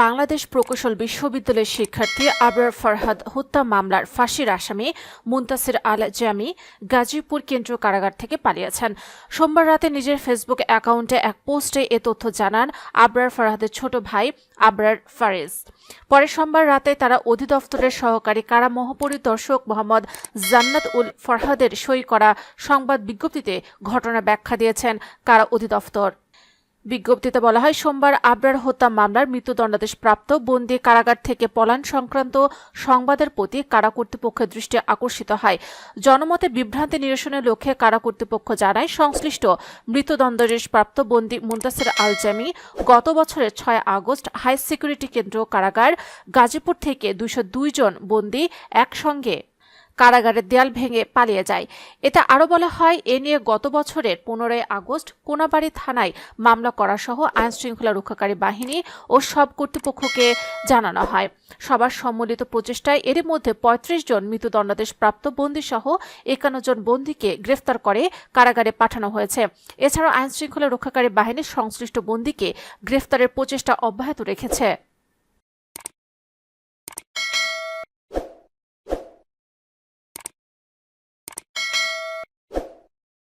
বাংলাদেশ প্রকৌশল বিশ্ববিদ্যালয়ের শিক্ষার্থী আবরার ফারহাদ হত্যা মামলার ফাঁসির আসামি মুনতাসির আল জামি গাজীপুর কেন্দ্রীয় কারাগার থেকে পালিয়েছেন। সোমবার রাতে নিজের ফেসবুক অ্যাকাউন্টে এক পোস্টে এ তথ্য জানান আবরার ফারহাদের ছোট ভাই আবরার ফারেজ। পরে সোমবার রাতে তারা অধিদপ্তরের সহকারী কারা মহাপরিদর্শক মোহাম্মদ জান্নাত উল ফরহাদের সই করা সংবাদ বিজ্ঞপ্তিতে ঘটনা ব্যাখ্যা দিয়েছেন কারা অধিদপ্তর। বিজ্ঞপ্তিতে বলা হয়, সোমবার আবরার হত্যা মামলার মৃত্যুদণ্ডাদেশপ্রাপ্ত বন্দী কারাগার থেকে পলায়ন সংক্রান্ত সংবাদের প্রতি কারা কর্তৃপক্ষের দৃষ্টি আকর্ষিত হয়। জনমতে বিভ্রান্তি নিরসনের লক্ষ্যে কারা কর্তৃপক্ষ জানায়, সংশ্লিষ্ট মৃত্যুদণ্ডাদেশপ্রাপ্ত বন্দী মুনতাসির আল জামি গত বছরের 6 আগস্ট হাই সিকিউরিটি কেন্দ্রীয় কারাগার গাজীপুর থেকে 202 জন বন্দী একসঙ্গে কারাগারের দেয়াল ভেঙে পালিয়ে যায়। এতে আরও বলা হয়, এ নিয়ে গত বছরের 15 আগস্ট কোনাবাড়ী থানায় মামলা করা সহ আইনশৃঙ্খলা রক্ষাকারী বাহিনী ও সব কর্তৃপক্ষকে জানানো হয়। সবার সম্মিলিত প্রচেষ্টায় এরই মধ্যে 35 জন মৃত্যুদণ্ডাদেশপ্রাপ্ত বন্দী সহ 51 জন বন্দীকে গ্রেফতার করে কারাগারে পাঠানো হয়েছে। এছাড়াও আইনশৃঙ্খলা রক্ষাকারী বাহিনী সংশ্লিষ্ট বন্দীকে গ্রেফতারের প্রচেষ্টা অব্যাহত রেখেছে।